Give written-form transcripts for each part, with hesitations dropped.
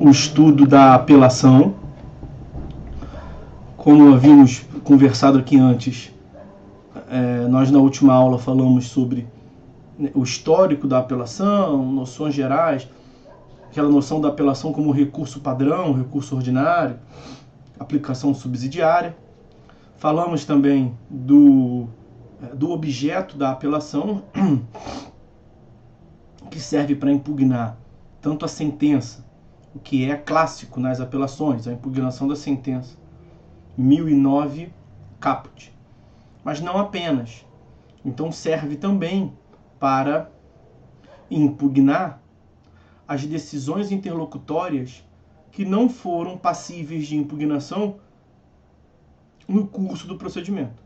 o estudo da apelação. Como havíamos conversado aqui antes, nós na última aula falamos sobre o histórico da apelação, noções gerais, aquela noção da apelação como recurso padrão, recurso ordinário, aplicação subsidiária. Falamos também do objeto da apelação, que serve para impugnar tanto a sentença, o que é clássico nas apelações, a impugnação da sentença, 1009 caput, mas não apenas. Então serve também para impugnar as decisões interlocutórias que não foram passíveis de impugnação no curso do procedimento.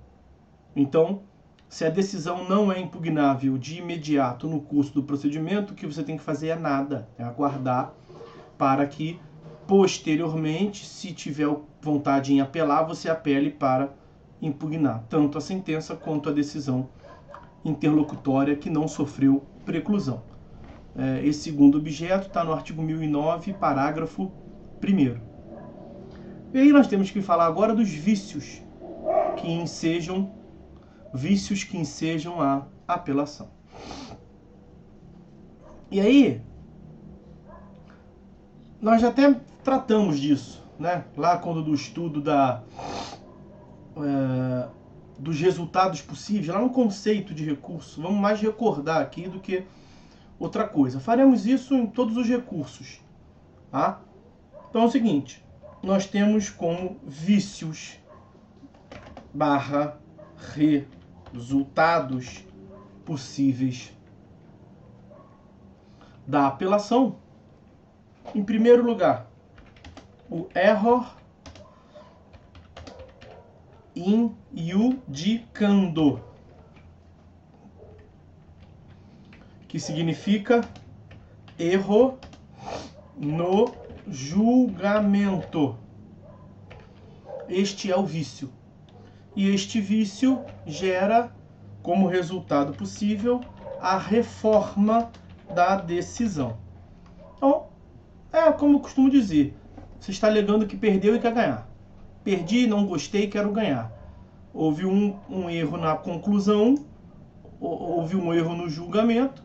Então, se a decisão não é impugnável de imediato no curso do procedimento, o que você tem que fazer é nada, é aguardar para que posteriormente, se tiver vontade em apelar, você apele para impugnar tanto a sentença quanto a decisão interlocutória que não sofreu preclusão. Esse segundo objeto está no artigo 1009, parágrafo 1º. E aí nós temos que falar agora dos vícios que ensejam a apelação. E aí, nós já até tratamos disso, né? Lá quando do estudo dos resultados possíveis, lá no conceito de recurso. Vamos mais recordar aqui do que outra coisa. Faremos isso em todos os recursos, tá? Então é o seguinte, nós temos como vícios / resultados possíveis da apelação. Em primeiro lugar, o error in iudicando, que significa erro no julgamento. Este é o vício. E este vício gera, como resultado possível, a reforma da decisão. Então, como eu costumo dizer, você está alegando que perdeu e quer ganhar. Perdi, não gostei, quero ganhar. Houve um erro na conclusão, houve um erro no julgamento,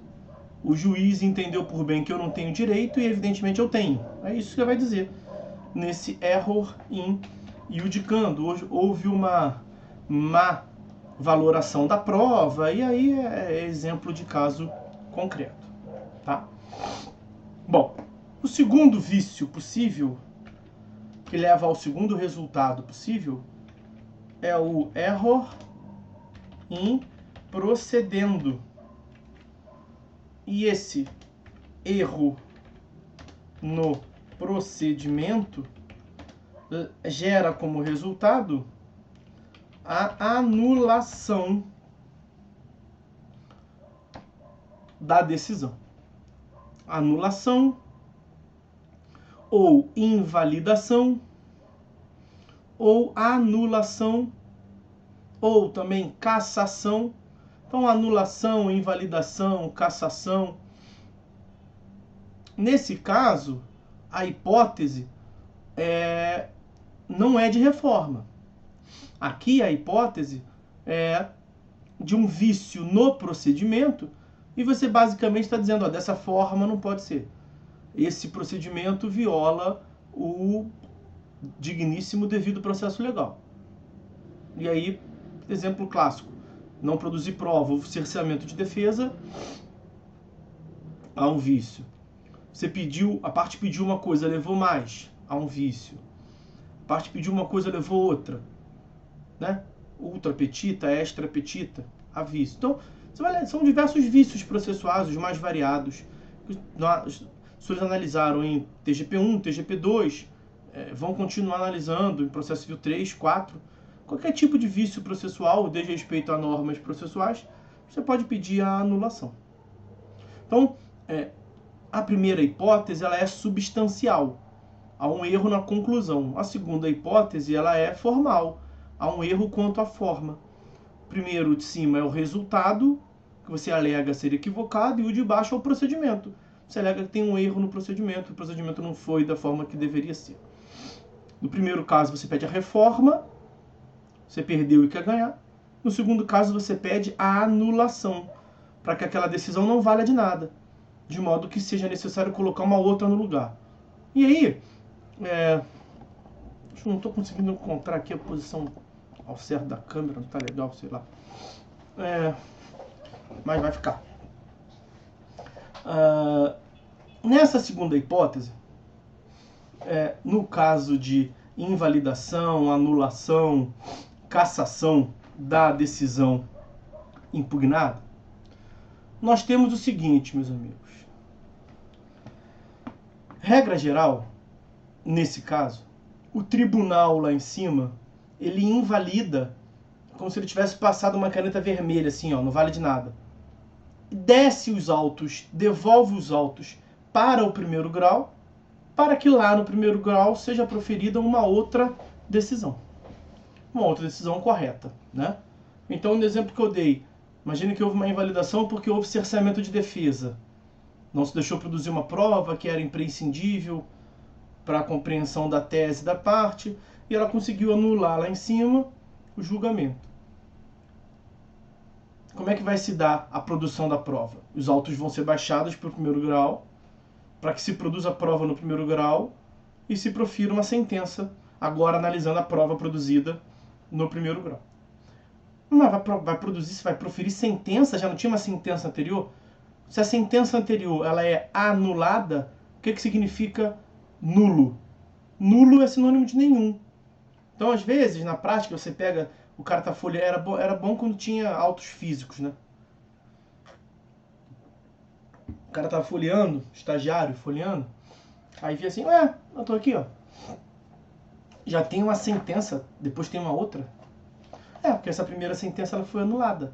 o juiz entendeu por bem que eu não tenho direito e evidentemente eu tenho. É isso que ele vai dizer. Nesse error in iudicando, houve uma má valoração da prova, e aí é exemplo de caso concreto, tá? Bom, o segundo vício possível, que leva ao segundo resultado possível, é o error in procedendo. E esse erro no procedimento gera como resultado a anulação da decisão. Anulação ou invalidação ou anulação ou também cassação. Então, anulação, invalidação, cassação. Nesse caso, a hipótese não é de reforma. Aqui a hipótese é de um vício no procedimento e você basicamente está dizendo, dessa forma não pode ser. Esse procedimento viola o digníssimo devido processo legal. E aí, exemplo clássico, não produzir prova ou cerceamento de defesa, há um vício. A parte pediu uma coisa, levou mais, há um vício. A parte pediu uma coisa, levou outra, né? Ultra petita, extra petita, há vício. Então, são diversos vícios processuais, os mais variados. Os senhores analisaram em TGP1, TGP2, vão continuar analisando em processo civil 3, 4. Qualquer tipo de vício processual, desde respeito a normas processuais, você pode pedir a anulação. Então, a primeira hipótese ela é substancial. Há um erro na conclusão. A segunda hipótese ela é formal. Há um erro quanto à forma. O primeiro de cima é o resultado, que você alega ser equivocado, e o de baixo é o procedimento. você alega que tem um erro no procedimento, o procedimento não foi da forma que deveria ser. No primeiro caso, você pede a reforma, você perdeu e quer ganhar. No segundo caso, você pede a anulação, para que aquela decisão não valha de nada, de modo que seja necessário colocar uma outra no lugar. E aí, eu não estou conseguindo encontrar aqui a posição ao certo da câmera, não está legal, sei lá. Mas vai ficar. Nessa segunda hipótese, no caso de invalidação, anulação, cassação da decisão impugnada, nós temos o seguinte, meus amigos. Regra geral, nesse caso, o tribunal lá em cima, ele invalida como se ele tivesse passado uma caneta vermelha, assim, ó, não vale de nada. Desce os autos, devolve os autos para o primeiro grau, para que lá no primeiro grau seja proferida uma outra decisão. Uma outra decisão correta, né? Então, no exemplo que eu dei, imagine que houve uma invalidação porque houve cerceamento de defesa. Não se deixou produzir uma prova que era imprescindível para a compreensão da tese da parte, e ela conseguiu anular lá em cima o julgamento. Como é que vai se dar a produção da prova? Os autos vão ser baixados para o primeiro grau, para que se produza a prova no primeiro grau e se profira uma sentença, agora analisando a prova produzida no primeiro grau. Mas vai proferir sentença? Já não tinha uma sentença anterior? Se a sentença anterior ela é anulada, o que significa nulo? Nulo é sinônimo de nenhum. Então, às vezes, na prática, você pega... O cara tá folheando, era bom quando tinha autos físicos, né? O cara tava folheando, estagiário folheando, aí via assim, eu tô aqui, ó. Já tem uma sentença, depois tem uma outra. Porque essa primeira sentença ela foi anulada.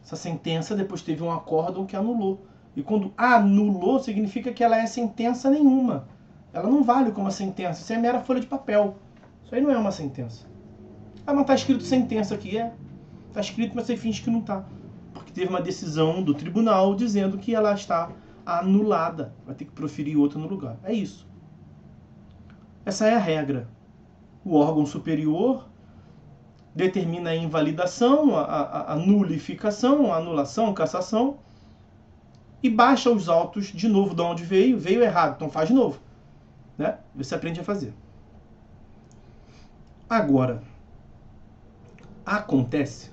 Essa sentença depois teve um acórdão que anulou. E quando anulou, significa que ela é sentença nenhuma. Ela não vale como uma sentença, isso é mera folha de papel. Isso aí não é uma sentença. Mas tá escrito sentença aqui, tá escrito, mas você finge que não tá. Porque teve uma decisão do tribunal dizendo que ela está anulada. Vai ter que proferir outra no lugar. É isso. Essa é a regra. O órgão superior determina a invalidação, a nulificação, a anulação, a cassação, e baixa os autos de novo de onde veio. Veio errado, então faz de novo. Né? Você aprende a fazer. Agora, acontece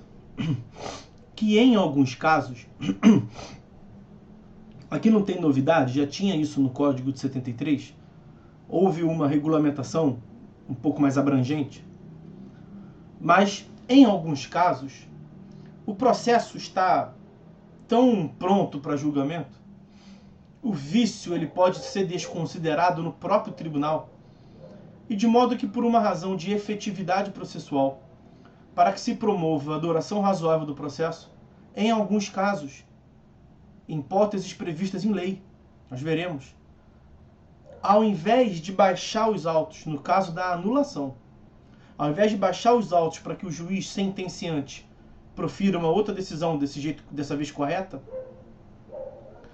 que em alguns casos, aqui não tem novidade, já tinha isso no Código de 73, houve uma regulamentação um pouco mais abrangente, mas em alguns casos o processo está tão pronto para julgamento, o vício ele pode ser desconsiderado no próprio tribunal, e de modo que por uma razão de efetividade processual, para que se promova a duração razoável do processo, em alguns casos, em hipóteses previstas em lei, nós veremos, ao invés de baixar os autos, no caso da anulação, ao invés de baixar os autos para que o juiz sentenciante profira uma outra decisão desse jeito, dessa vez correta,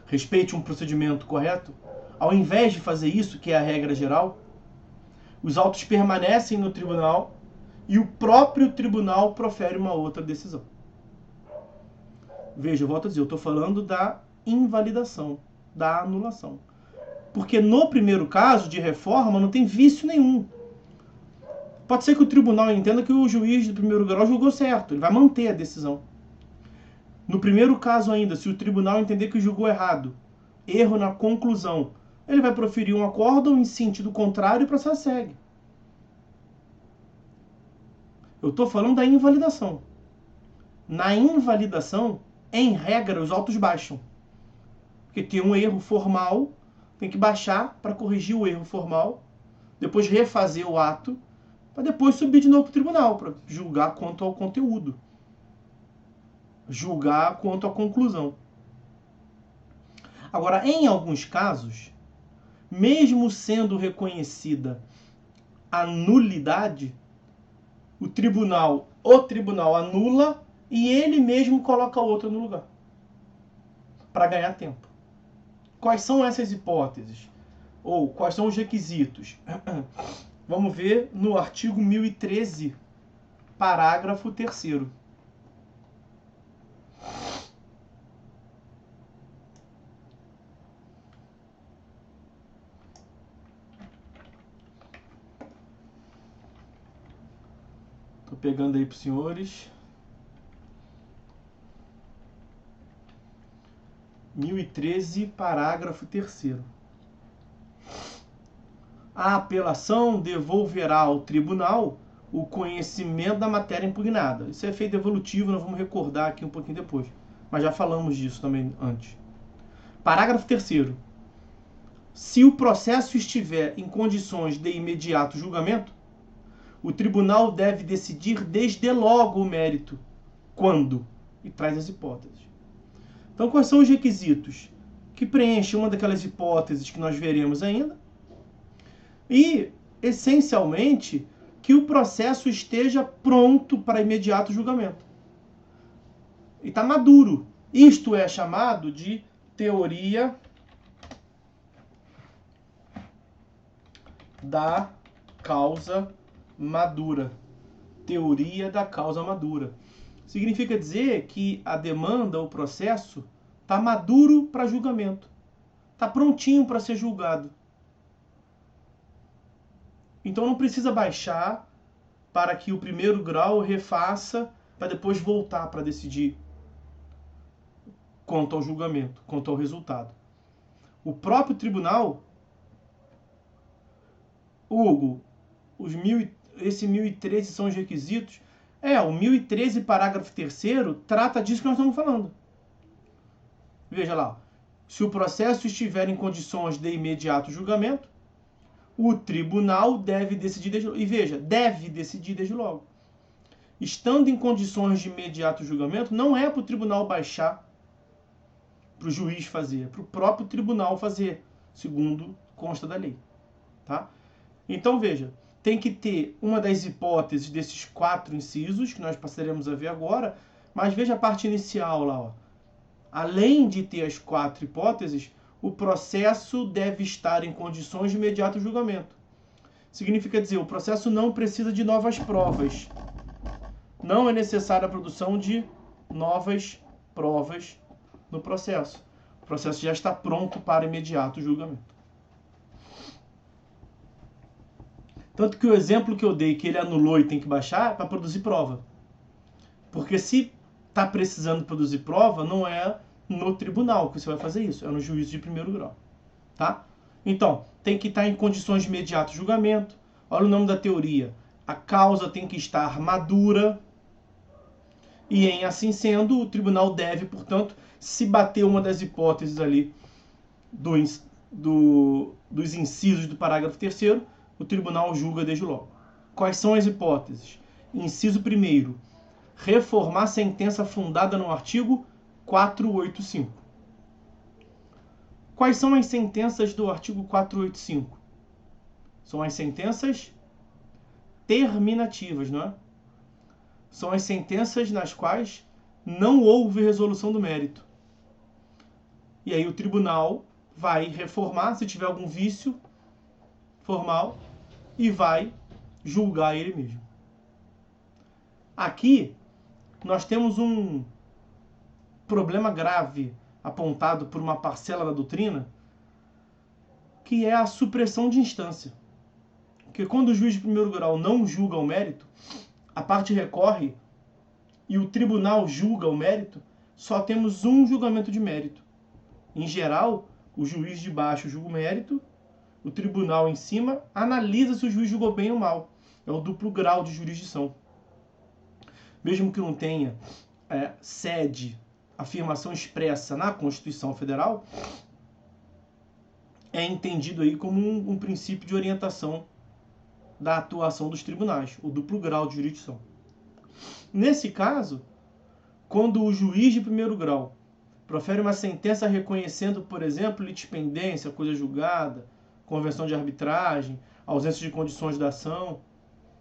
respeite um procedimento correto, ao invés de fazer isso, que é a regra geral, os autos permanecem no tribunal e o próprio tribunal profere uma outra decisão. Veja, eu volto a dizer, eu estou falando da invalidação, da anulação. Porque no primeiro caso de reforma não tem vício nenhum. Pode ser que o tribunal entenda que o juiz do primeiro grau julgou certo, ele vai manter a decisão. No primeiro caso ainda, se o tribunal entender que julgou errado, erro na conclusão, ele vai proferir um acórdão em sentido contrário e o processo segue. Eu estou falando da invalidação. Na invalidação, em regra, os autos baixam. Porque tem um erro formal, tem que baixar para corrigir o erro formal, depois refazer o ato, para depois subir de novo para o tribunal, para julgar quanto ao conteúdo. Julgar quanto à conclusão. Agora, em alguns casos, mesmo sendo reconhecida a nulidade, o tribunal anula e ele mesmo coloca outra no lugar. Para ganhar tempo. quais são essas hipóteses? Ou quais são os requisitos? Vamos ver no artigo 1013, parágrafo 3º. Estou pegando aí para os senhores. 1013, parágrafo 3º. A apelação devolverá ao tribunal o conhecimento da matéria impugnada. Isso é efeito evolutivo, nós vamos recordar aqui um pouquinho depois. Mas já falamos disso também antes. Parágrafo 3º. Se o processo estiver em condições de imediato julgamento, o tribunal deve decidir desde logo o mérito. Quando? E traz as hipóteses. Então, quais são os requisitos? Que preenchem uma daquelas hipóteses que nós veremos ainda. E, essencialmente, que o processo esteja pronto para imediato julgamento. E está maduro. Isto é chamado de teoria da causa madura. Teoria da causa madura. Significa dizer que a demanda, o processo, está maduro para julgamento. Está prontinho para ser julgado. Então não precisa baixar para que o primeiro grau refaça para depois voltar para decidir quanto ao julgamento, quanto ao resultado. O próprio tribunal, Hugo, esse 1013 são os requisitos. O 1013, parágrafo 3º, trata disso que nós estamos falando. Veja lá. Se o processo estiver em condições de imediato julgamento, o tribunal deve decidir desde logo. E veja, deve decidir desde logo. Estando em condições de imediato julgamento, não é para o tribunal baixar, para o juiz fazer, é para o próprio tribunal fazer, segundo consta da lei. Tá? Então, veja, tem que ter uma das hipóteses desses 4 incisos, que nós passaremos a ver agora, mas veja a parte inicial lá. Ó. Além de ter as 4 hipóteses, o processo deve estar em condições de imediato julgamento. Significa dizer, o processo não precisa de novas provas. Não é necessária a produção de novas provas no processo. O processo já está pronto para imediato julgamento. Tanto que o exemplo que eu dei, que ele anulou e tem que baixar, é para produzir prova. Porque se está precisando produzir prova, não é no tribunal que você vai fazer isso, é no juízo de primeiro grau. Tá? Então, tem que estar em condições de imediato julgamento. Olha o nome da teoria. A causa tem que estar madura. E, em assim sendo, o tribunal deve, portanto, se bater uma das hipóteses ali dos incisos do parágrafo 3º, o tribunal julga desde logo. Quais são as hipóteses? Inciso 1º. Reformar sentença fundada no artigo 485. Quais são as sentenças do artigo 485? São as sentenças terminativas, não é? São as sentenças nas quais não houve resolução do mérito. E aí o tribunal vai reformar, se tiver algum vício formal, e vai julgar ele mesmo. Aqui, nós temos um problema grave apontado por uma parcela da doutrina, que é a supressão de instância. Porque quando o juiz de primeiro grau não julga o mérito, a parte recorre e o tribunal julga o mérito, só temos um julgamento de mérito. Em geral, o juiz de baixo julga o mérito, o tribunal em cima analisa se o juiz julgou bem ou mal. É o duplo grau de jurisdição. Mesmo que não tenha sede, afirmação expressa na Constituição Federal, é entendido aí como um princípio de orientação da atuação dos tribunais, o duplo grau de jurisdição. Nesse caso, quando o juiz de primeiro grau profere uma sentença reconhecendo, por exemplo, litispendência, coisa julgada, convenção de arbitragem, ausência de condições da ação,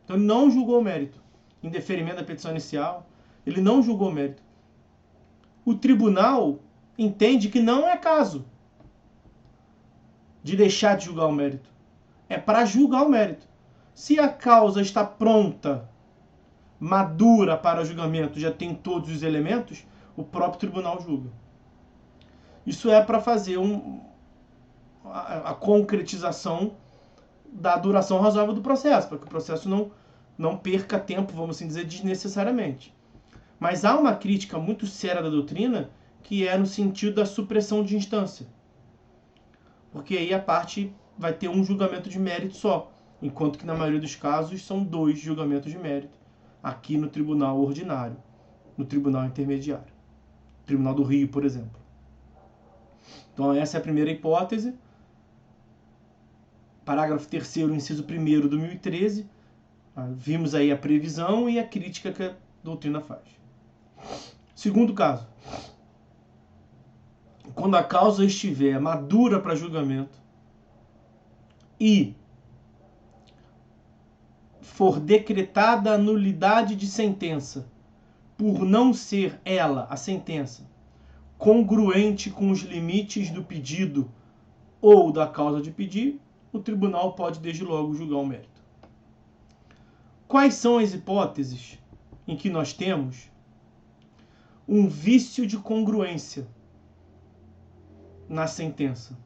então ele não julgou o mérito. Em deferimento da petição inicial, ele não julgou o mérito. O tribunal entende que não é caso. de deixar de julgar o mérito. É para julgar o mérito. Se a causa está pronta, madura para julgamento, já tem todos os elementos, o próprio tribunal julga. Isso é para fazer a concretização da duração razoável do processo, para que o processo não perca tempo, vamos assim dizer, desnecessariamente. Mas há uma crítica muito séria da doutrina que é no sentido da supressão de instância. Porque aí a parte vai ter um julgamento de mérito só, enquanto que na maioria dos casos são 2 julgamentos de mérito, aqui no tribunal ordinário, no tribunal intermediário. Tribunal do Rio, por exemplo. Então essa é a primeira hipótese. Parágrafo 3º, inciso 1º do 1013. Vimos aí a previsão e a crítica que a doutrina faz. Segundo caso. Quando a causa estiver madura para julgamento e for decretada a nulidade de sentença por não ser ela, a sentença, congruente com os limites do pedido ou da causa de pedir, o tribunal pode desde logo julgar o mérito. Quais são as hipóteses em que nós temos um vício de congruência na sentença?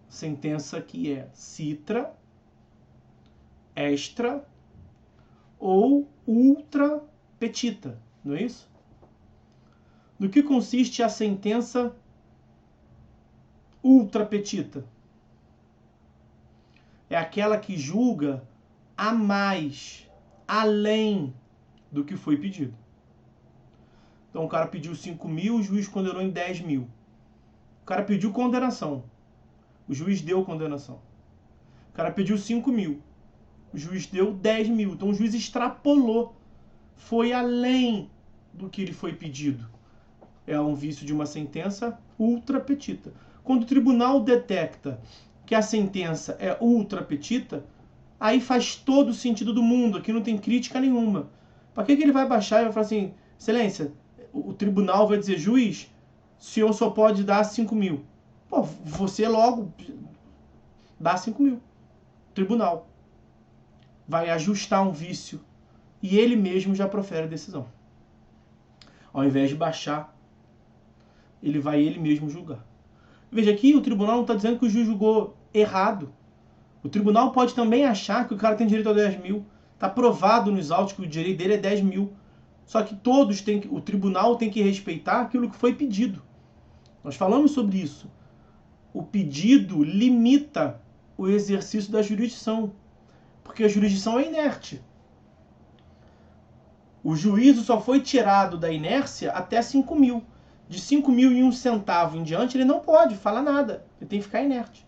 Sentença que é citra, extra ou ultra petita, não é isso? No que consiste a sentença ultra petita? É aquela que julga a mais, além do que foi pedido. Então o cara pediu 5.000, o juiz condenou em 10.000. O cara pediu condenação, o juiz deu condenação. O cara pediu 5.000, o juiz deu 10.000. Então o juiz extrapolou, foi além do que lhe foi pedido. É um vício de uma sentença ultra petita. Quando o tribunal detecta que a sentença é ultra petita, aí faz todo o sentido do mundo, aqui não tem crítica nenhuma. Para que ele vai baixar e vai falar assim, excelência, o tribunal vai dizer, juiz, o senhor só pode dar 5.000. Pô, você logo dá 5.000. Tribunal vai ajustar um vício e ele mesmo já profere a decisão. Ao invés de baixar, ele vai ele mesmo julgar. Veja aqui, o tribunal não está dizendo que o juiz julgou errado. O tribunal pode também achar que o cara tem direito a 10.000. Está provado nos autos que o direito dele é 10.000. Só que o tribunal tem que respeitar aquilo que foi pedido. Nós falamos sobre isso. O pedido limita o exercício da jurisdição, porque a jurisdição é inerte. O juízo só foi tirado da inércia até 5.000. De 5.001 centavo em diante, ele não pode falar nada. Ele tem que ficar inerte.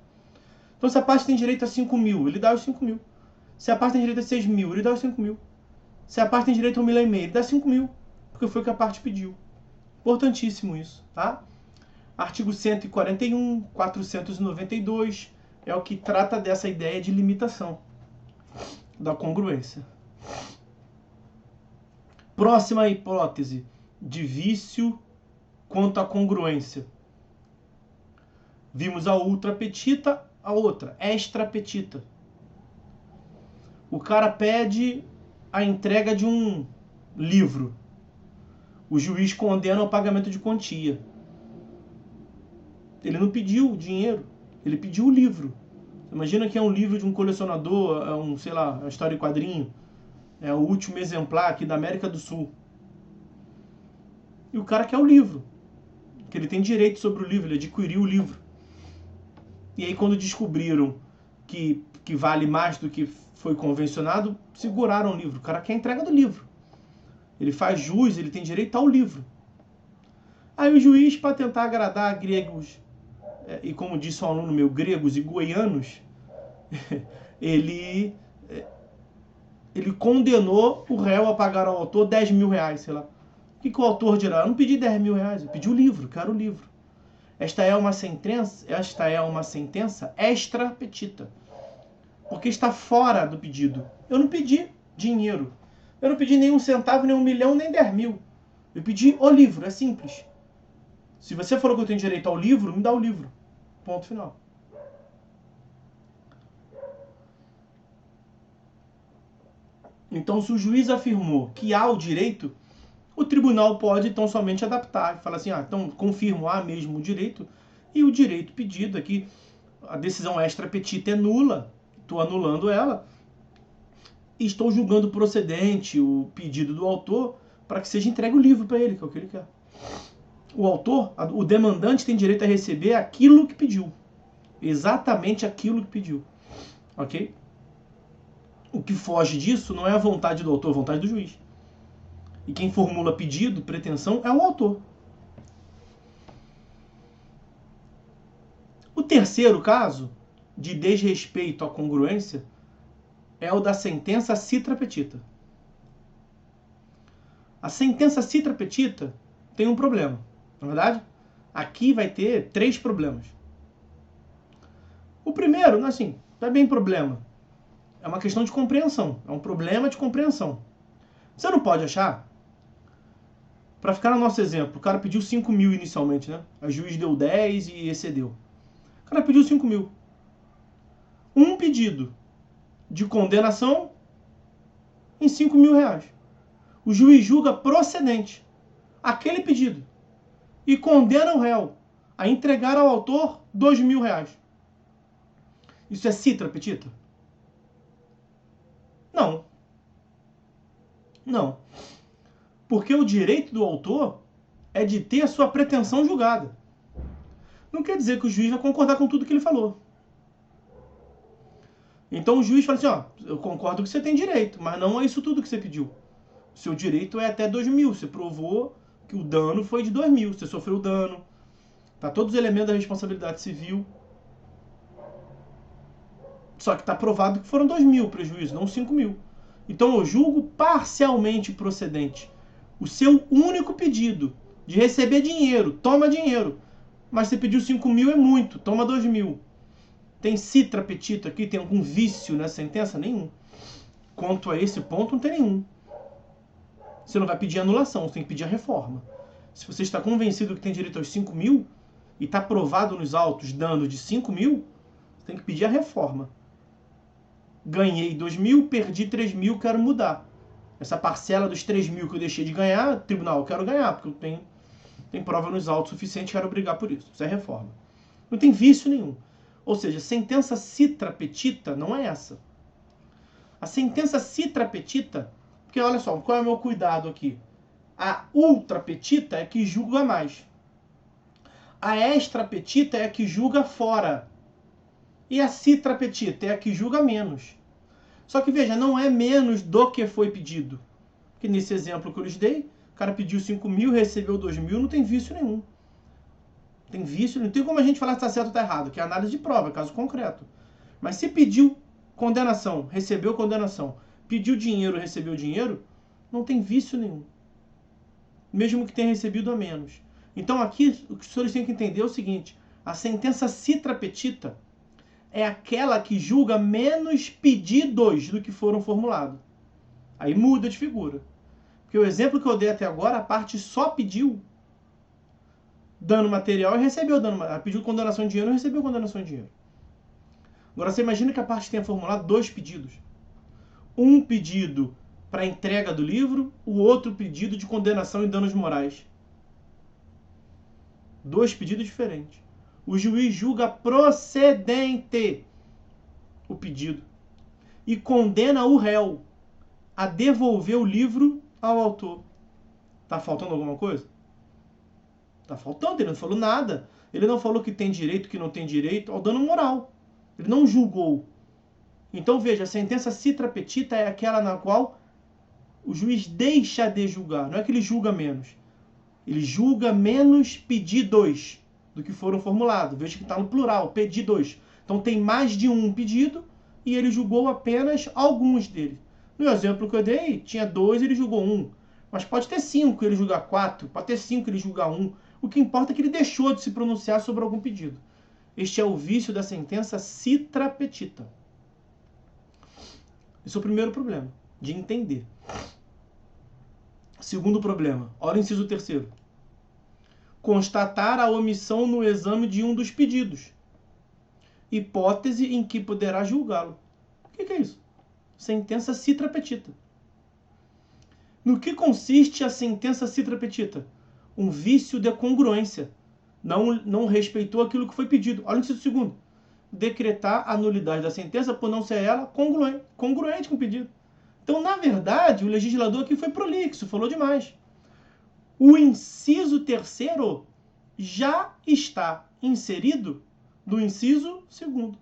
Então, se a parte tem direito a 5.000, ele dá os 5.000. Se a parte tem direito a 6.000, ele dá os 5.000. Se a parte tem direito a 1,5 milhão, ele dá 5.000. Porque foi o que a parte pediu. Importantíssimo isso, tá? Artigo 141, 492, é o que trata dessa ideia de limitação da congruência. Próxima hipótese de vício quanto à congruência. Vimos a ultra petita, a outra, extra petita. O cara pede a entrega de um livro. O juiz condena o pagamento de quantia. Ele não pediu o dinheiro, ele pediu o livro. Imagina que é um livro de um colecionador, é uma história em quadrinho. É o último exemplar aqui da América do Sul. E o cara quer o livro. Que ele tem direito sobre o livro, ele adquiriu o livro. E aí quando descobriram que vale mais do que foi convencionado, seguraram o livro. O cara quer a entrega do livro. Ele faz jus, ele tem direito ao livro. Aí o juiz, para tentar agradar gregos, e como disse um aluno meu, gregos e goianos, ele condenou o réu a pagar ao autor 10.000 reais, sei lá. O que o autor dirá? Eu não pedi 10.000 reais, eu pedi o livro, quero o livro. Esta é uma sentença extra petita, porque está fora do pedido. Eu não pedi dinheiro, eu não pedi nem 1 centavo, nem 1 milhão, nem 10.000. Eu pedi o livro, é simples. Se você falou que eu tenho direito ao livro, me dá o livro. Ponto final. Então, se o juiz afirmou que há o direito, o tribunal pode então somente adaptar e falar assim, então confirmo, há mesmo o direito, e o direito pedido aqui, a decisão extra petita é nula, estou anulando ela, e estou julgando procedente o pedido do autor para que seja entregue o livro para ele, que é o que ele quer. O autor, o demandante tem direito a receber aquilo que pediu, exatamente aquilo que pediu, ok? O que foge disso não é a vontade do autor, é a vontade do juiz. E quem formula pedido, pretensão, é o autor. O terceiro caso de desrespeito à congruência é o da sentença citra petita. A sentença citra petita tem um problema. Na verdade, aqui vai ter 3 problemas. O primeiro, assim, não é bem problema. É uma questão de compreensão. É um problema de compreensão. Você não pode achar, para ficar no nosso exemplo, o cara pediu 5 mil inicialmente, né? A juiz deu 10 e excedeu. O cara pediu 5 mil. Um pedido de condenação em 5 mil reais. O juiz julga procedente aquele pedido e condena o réu a entregar ao autor 2 mil reais. Isso é citra petita? Não. Não. Porque o direito do autor é de ter a sua pretensão julgada. Não quer dizer que o juiz vai concordar com tudo que ele falou. Então o juiz fala assim, eu concordo que você tem direito, mas não é isso tudo que você pediu. O seu direito é até 2 mil. Você provou que o dano foi de 2 mil. Você sofreu dano. Tá todos os elementos da responsabilidade civil. Só que está provado que foram 2 mil o prejuízo, não 5 mil. Então eu julgo parcialmente procedente o seu único pedido de receber dinheiro. Toma dinheiro. Mas você pediu 5 mil é muito. Toma 2 mil. Tem citra petita aqui? Tem algum vício nessa sentença? Nenhum. Quanto a esse ponto, não tem nenhum. Você não vai pedir anulação, você tem que pedir a reforma. Se você está convencido que tem direito aos 5 mil e está provado nos autos dano de 5 mil, você tem que pedir a reforma. Ganhei 2 mil, perdi 3 mil, quero mudar. Essa parcela dos 3 mil que eu deixei de ganhar, tribunal, eu quero ganhar, porque eu tenho prova nos autos suficiente, quero brigar por isso. Isso é reforma. Não tem vício nenhum. Ou seja, sentença citra petita não é essa. A sentença citra petita, porque olha só, qual é o meu cuidado aqui? A ultra petita é que julga mais. A extra petita é a que julga fora. E a citra petita é a que julga menos. Só que veja, não é menos do que foi pedido. Porque nesse exemplo que eu lhes dei, o cara pediu 5 mil, recebeu 2 mil, não tem vício nenhum. Tem vício, não tem como a gente falar se está certo ou está errado, que é análise de prova, caso concreto. Mas se pediu condenação, recebeu condenação, pediu dinheiro, recebeu dinheiro, não tem vício nenhum. Mesmo que tenha recebido a menos. Então aqui, o que os senhores têm que entender é o seguinte, a sentença citra petita é aquela que julga menos pedidos do que foram formulados. Aí muda de figura. Porque o exemplo que eu dei até agora, a parte só pediu dano material e recebeu dano material. Pediu condenação de dinheiro e recebeu condenação de dinheiro. Agora você imagina que a parte tenha formulado 2 pedidos. Um pedido para entrega do livro, o outro pedido de condenação e danos morais. 2 pedidos diferentes. O juiz julga procedente o pedido e condena o réu a devolver o livro ao autor. Tá faltando alguma coisa? Tá faltando, ele não falou nada. Ele não falou que tem direito, que não tem direito ao dano moral. Ele não julgou. Então veja, a sentença citra petita é aquela na qual o juiz deixa de julgar. Não é que ele julga menos. Ele julga menos pedidos do que foram formulados. Veja que está no plural, pedidos. Então tem mais de um pedido e ele julgou apenas alguns deles. No exemplo que eu dei, tinha 2 e ele julgou 1. Mas pode ter 5 e ele julgar 4, pode ter 5 e ele julgar 1. O que importa é que ele deixou de se pronunciar sobre algum pedido. Este é o vício da sentença citra petita. Esse é o primeiro problema, de entender. Segundo problema, olha o inciso 3º. Constatar a omissão no exame de um dos pedidos. Hipótese em que poderá julgá-lo. O que é isso? Sentença citra petita. No que consiste a sentença citra petita? Um vício de congruência. Não respeitou aquilo que foi pedido. Olha o inciso segundo. Decretar a nulidade da sentença por não ser ela congruente com o pedido. Então, na verdade, o legislador aqui foi prolixo, falou demais. O inciso terceiro já está inserido no inciso segundo.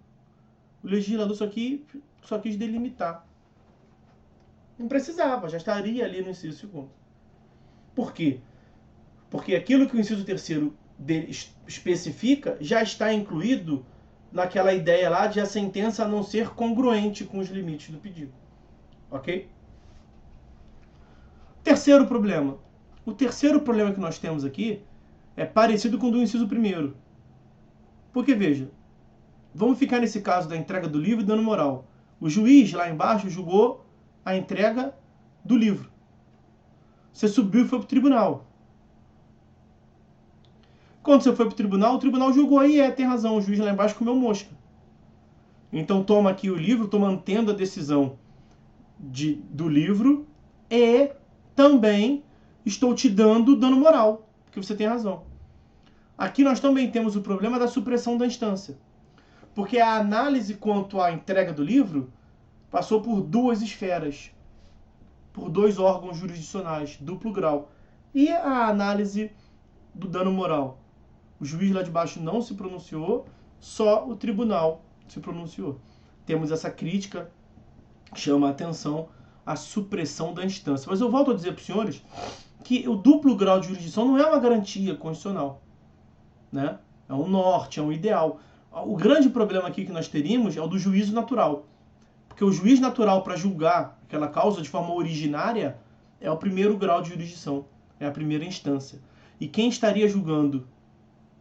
O legislador só quis delimitar. Não precisava, já estaria ali no inciso segundo. Por quê? Porque aquilo que o inciso terceiro especifica já está incluído naquela ideia lá de a sentença não ser congruente com os limites do pedido. Ok? Terceiro problema. O terceiro problema que nós temos aqui é parecido com o do inciso primeiro. Porque, veja, vamos ficar nesse caso da entrega do livro e dano moral. O juiz, lá embaixo, julgou a entrega do livro. Você subiu e foi para o tribunal. Quando você foi para o tribunal julgou aí, tem razão, o juiz lá embaixo comeu mosca. Então toma aqui o livro, estou mantendo a decisão do livro e também estou te dando dano moral, porque você tem razão. Aqui nós também temos o problema da supressão da instância. Porque a análise quanto à entrega do livro passou por duas esferas, por dois órgãos jurisdicionais, duplo grau. E a análise do dano moral? O juiz lá de baixo não se pronunciou, só o tribunal se pronunciou. Temos essa crítica, chama a atenção a supressão da instância. Mas eu volto a dizer para os senhores que o duplo grau de jurisdição não é uma garantia constitucional, né? É um norte, é um ideal. O grande problema aqui que nós teríamos é o do juízo natural. Porque o juiz natural para julgar aquela causa de forma originária é o primeiro grau de jurisdição, é a primeira instância. E quem estaria julgando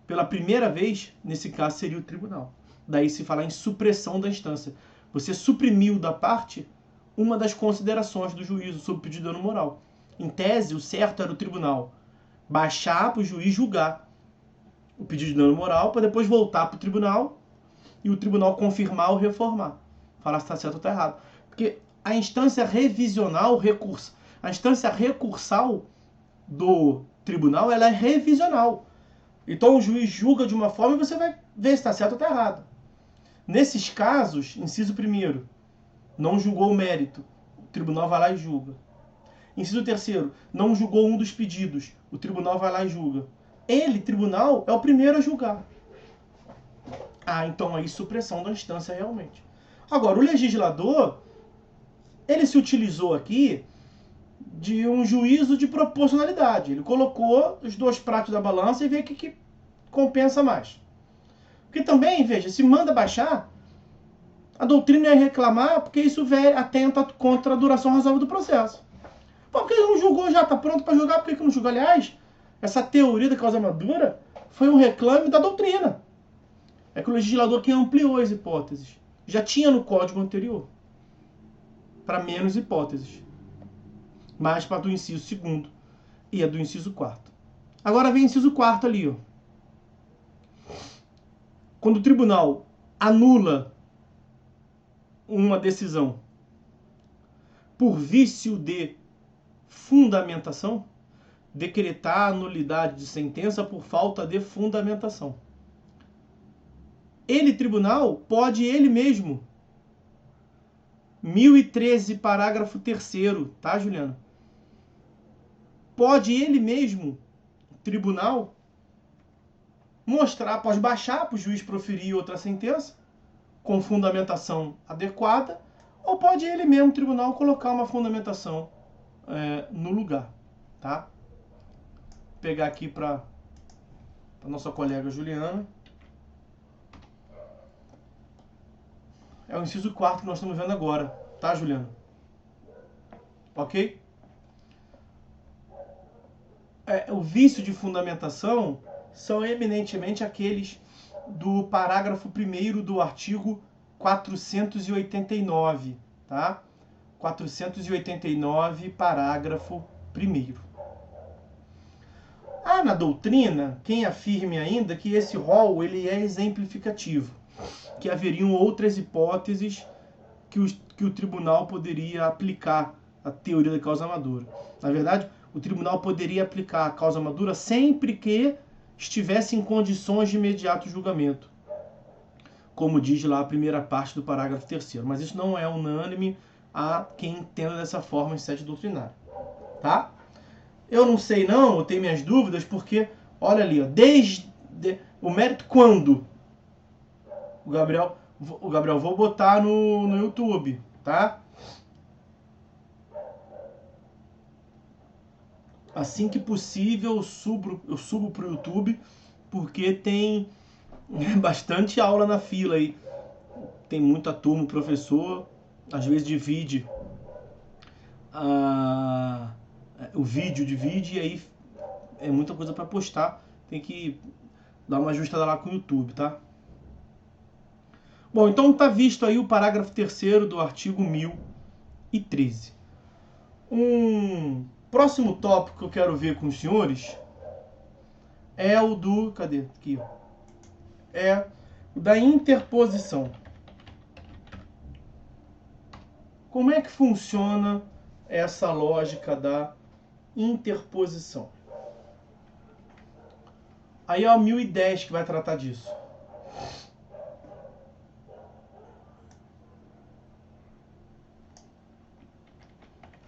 pela primeira vez, nesse caso, seria o tribunal. Daí se falar em supressão da instância. Você suprimiu da parte uma das considerações do juízo sobre o pedido de dano moral. Em tese, o certo era o tribunal baixar para o juiz julgar o pedido de dano moral para depois voltar para o tribunal e o tribunal confirmar ou reformar. Falar se está certo ou está errado. Porque a instância revisional, a instância recursal do tribunal, ela é revisional. Então o juiz julga de uma forma e você vai ver se está certo ou está errado. Nesses casos, inciso primeiro, não julgou o mérito, o tribunal vai lá e julga. Inciso terceiro, não julgou um dos pedidos, o tribunal vai lá e julga. Ele, tribunal, é o primeiro a julgar. Então aí supressão da instância realmente. Agora, o legislador, ele se utilizou aqui de um juízo de proporcionalidade. Ele colocou os dois pratos da balança e vê o que compensa mais. Porque também, veja, se manda baixar, a doutrina ia reclamar porque isso atenta contra a duração razoável do processo. Pô, porque ele não julgou já, está pronto para julgar, por que não julgou? Aliás, essa teoria da causa madura foi um reclame da doutrina. É que o legislador que ampliou as hipóteses. Já tinha no código anterior, para menos hipóteses. Mais para do inciso segundo e a do inciso quarto. Agora vem o inciso quarto ali. Ó. Quando o tribunal anula uma decisão por vício de fundamentação, decretar a nulidade de sentença por falta de fundamentação. Ele, tribunal, pode ele mesmo. 1013, parágrafo 3º, tá, Juliana? Pode ele mesmo, tribunal, mostrar, pode baixar para o juiz proferir outra sentença com fundamentação adequada, ou pode ele mesmo, tribunal, colocar uma fundamentação no lugar, tá? Vou pegar aqui para a nossa colega Juliana. É o inciso 4 que nós estamos vendo agora, tá, Juliana? Ok? O vício de fundamentação são eminentemente aqueles do parágrafo 1º do artigo 489, tá? 489, parágrafo 1º. Na doutrina, quem afirme ainda que esse rol ele é exemplificativo, que haveriam outras hipóteses que o tribunal poderia aplicar a teoria da causa madura. Na verdade, o tribunal poderia aplicar a causa madura sempre que estivesse em condições de imediato julgamento, como diz lá a primeira parte do parágrafo 3º. Mas isso não é unânime a quem entenda dessa forma em sede doutrinária. Tá? Eu não sei não, eu tenho minhas dúvidas, porque, olha ali, ó, o mérito quando? O Gabriel, vou botar no YouTube, tá? Assim que possível, eu subo pro YouTube, porque tem bastante aula na fila aí. Tem muita turma, o professor às vezes divide o vídeo, divide, e aí é muita coisa para postar. Tem que dar uma ajustada lá com o YouTube, tá? Bom, então tá visto aí o parágrafo 3º do artigo 1013. Um próximo tópico que eu quero ver com os senhores é o do... Cadê? Aqui, ó. É o da interposição. Como é que funciona essa lógica da interposição? Aí é o 1010 que vai tratar disso.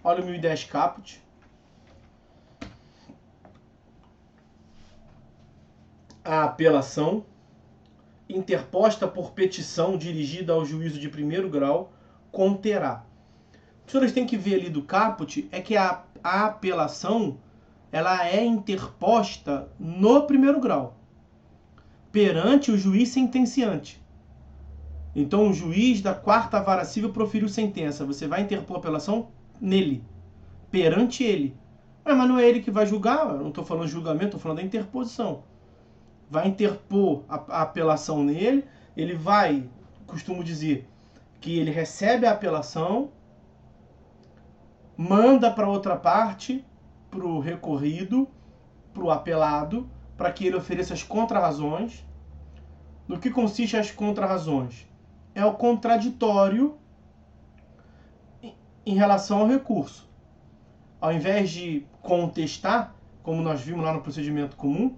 Olha o 1010 caput. A apelação, interposta por petição dirigida ao juízo de primeiro grau, conterá. O que vocês têm que ver ali do caput é que a apelação ela é interposta no primeiro grau, perante o juiz sentenciante. Então o juiz da 4ª Vara Civil proferiu sentença. Você vai interpor a apelação nele, perante ele. Mas não é ele que vai julgar, eu não estou falando de julgamento, estou falando da interposição. Vai interpor a apelação nele, ele vai, costumo dizer, que ele recebe a apelação, manda para outra parte, para o recorrido, para o apelado, para que ele ofereça as contrarrazões. No que consiste as contrarrazões? É o contraditório em relação ao recurso. Ao invés de contestar, como nós vimos lá no procedimento comum,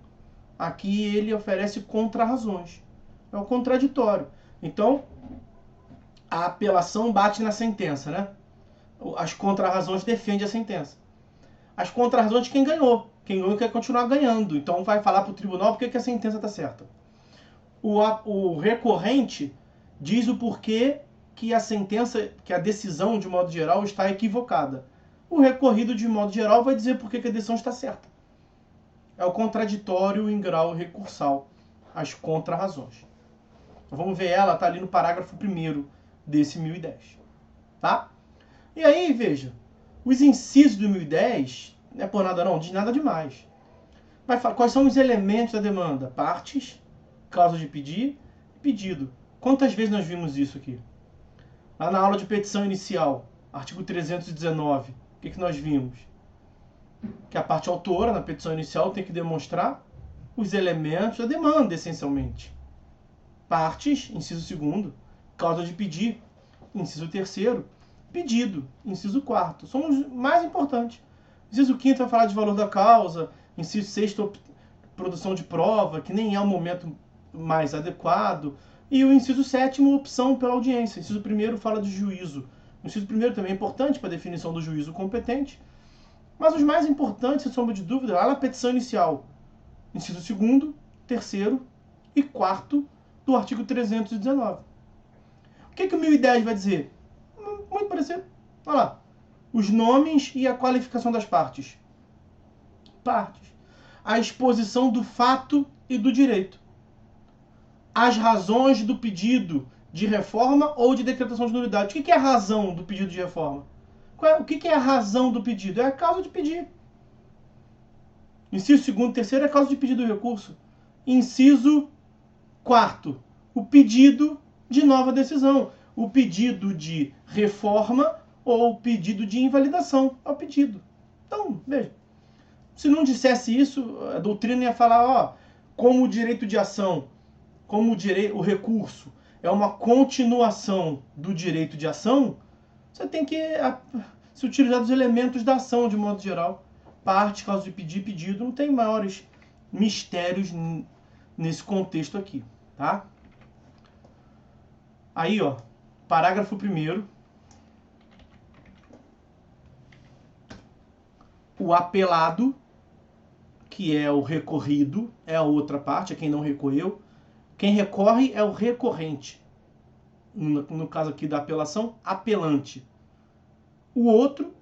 aqui ele oferece contrarrazões. É o contraditório. Então, a apelação bate na sentença, né? As contrarrazões defendem a sentença. As contrarrazões de quem ganhou. Quem ganhou quer continuar ganhando. Então vai falar para o tribunal porque que a sentença está certa. O recorrente diz o porquê que a sentença, que a decisão, de modo geral, está equivocada. O recorrido, de modo geral, vai dizer porquê que a decisão está certa. É o contraditório em grau recursal, as contrarrazões. Então, vamos ver ela, está ali no parágrafo 1º desse 1010. Tá? E aí, veja, os incisos do 1010, não é por nada não, diz nada demais. Vai falar quais são os elementos da demanda: partes, causa de pedir e pedido. Quantas vezes nós vimos isso aqui? Lá na aula de petição inicial, artigo 319, o que nós vimos? Que a parte autora, na petição inicial, tem que demonstrar os elementos da demanda, essencialmente. Partes, inciso 2º, causa de pedir, inciso 3º, pedido, inciso 4º. São os mais importantes. Inciso 5º vai falar de valor da causa, inciso 6º, produção de prova, que nem é o momento mais adequado, e o inciso 7º, opção pela audiência. Inciso 1º fala de juízo. O inciso 1º também é importante para a definição do juízo competente. Mas os mais importantes, sem sombra de dúvida, lá na petição inicial, inciso 2º, 3º e 4º do artigo 319. O que o 1010 vai dizer? Muito parecido. Olha lá. Os nomes e a qualificação das partes. Partes. A exposição do fato e do direito. As razões do pedido de reforma ou de decretação de nulidade. O que é a razão do pedido de reforma? O que é a razão do pedido? É a causa de pedir. Inciso 2º e 3º é a causa de pedir do recurso. Inciso 4º, o pedido de nova decisão. O pedido de reforma ou o pedido de invalidação. É o pedido. Então, veja. Se não dissesse isso, a doutrina ia falar, ó, como o direito de ação, como o recurso é uma continuação do direito de ação, você tem que se utilizar dos elementos da ação de modo geral. Parte, causa de pedir, pedido. Não tem maiores mistérios nesse contexto aqui, tá? Aí, ó, parágrafo 1º. O apelado, que é o recorrido, é a outra parte, é quem não recorreu. Quem recorre é o recorrente. No caso aqui da apelação, apelante. O outro,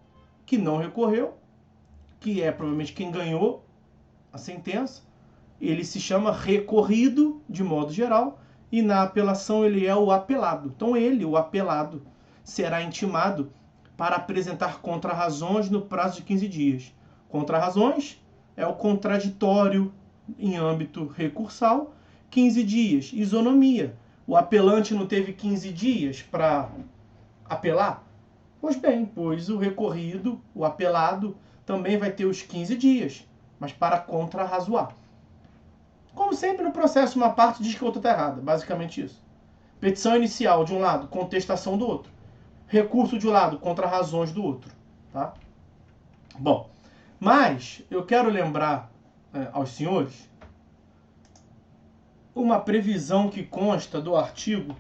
que não recorreu, que é provavelmente quem ganhou a sentença, ele se chama recorrido, de modo geral, e na apelação ele é o apelado. Então ele, o apelado, será intimado para apresentar contrarrazões no prazo de 15 dias. Contrarrazões é o contraditório em âmbito recursal, 15 dias. Isonomia. O apelante não teve 15 dias para apelar? Pois bem, pois o recorrido, o apelado, também vai ter os 15 dias, mas para contrarrazoar. Como sempre no processo, uma parte diz que a outra está errada. Basicamente isso. Petição inicial de um lado, contestação do outro. Recurso de um lado, contrarrazões do outro. Tá? Bom, mas eu quero lembrar aos senhores uma previsão que consta do artigo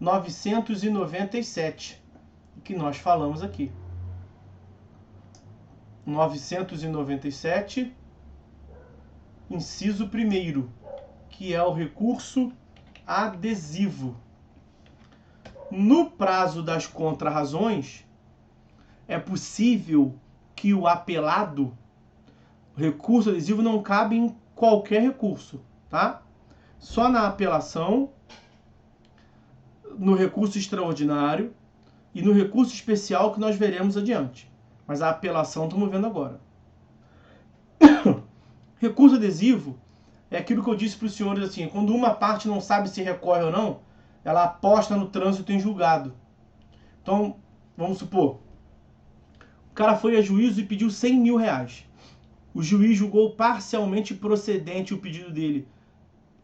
997, que nós falamos aqui. 997, inciso 1º, que é o recurso adesivo. No prazo das contrarrazões, é possível que o apelado, o recurso adesivo não cabe em qualquer recurso, tá? Só na apelação, no recurso extraordinário e no recurso especial que nós veremos adiante. Mas a apelação estamos vendo agora. Recurso adesivo é aquilo que eu disse para os senhores assim, quando uma parte não sabe se recorre ou não, ela aposta no trânsito em julgado. Então, vamos supor, o cara foi a juízo e pediu 100 mil reais. O juiz julgou parcialmente procedente o pedido dele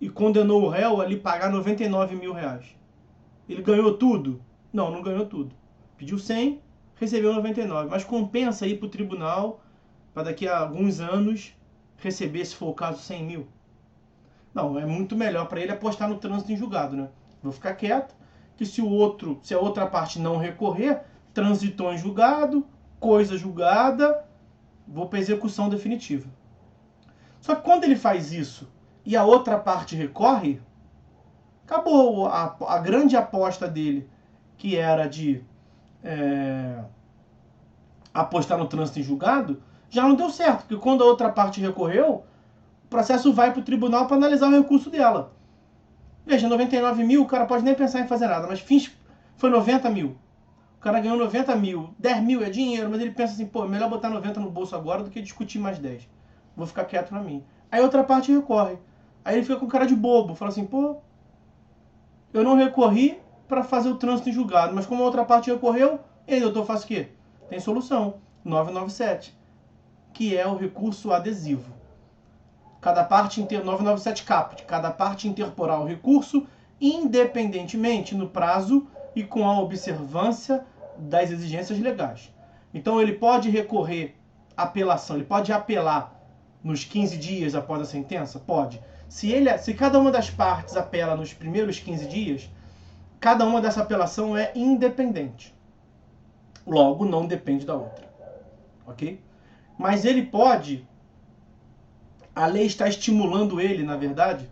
e condenou o réu a lhe pagar 99 mil reais. Ele ganhou tudo? Não, não ganhou tudo. Pediu 100, recebeu 99, mas compensa ir para o tribunal para daqui a alguns anos receber, se for o caso, 100 mil. Não, é muito melhor para ele apostar no trânsito em julgado, né? Vou ficar quieto, que se a outra parte não recorrer, transitou em julgado, coisa julgada, vou para execução definitiva. Só que quando ele faz isso e a outra parte recorre, acabou a grande aposta dele, que era de apostar no trânsito em julgado, já não deu certo, porque quando a outra parte recorreu, o processo vai para o tribunal para analisar o recurso dela. Veja, 99 mil, o cara pode nem pensar em fazer nada, mas foi 90 mil. O cara ganhou 90 mil, 10 mil é dinheiro, mas ele pensa assim, pô, melhor botar 90 no bolso agora do que discutir mais 10. Vou ficar quieto pra mim. Aí outra parte recorre. Aí ele fica com cara de bobo, fala assim, pô, eu não recorri para fazer o trânsito em julgado, mas como a outra parte recorreu, e aí, doutor, faço o quê? Tem solução, 997, que é o recurso adesivo. Cada parte 997 caput, cada parte interporá o recurso independentemente no prazo e com a observância das exigências legais. Então ele pode recorrer à apelação, ele pode apelar nos 15 dias após a sentença? Pode. Se cada uma das partes apela nos primeiros 15 dias, cada uma dessa apelação é independente. Logo, não depende da outra. Ok? Mas ele pode, a lei está estimulando ele, na verdade,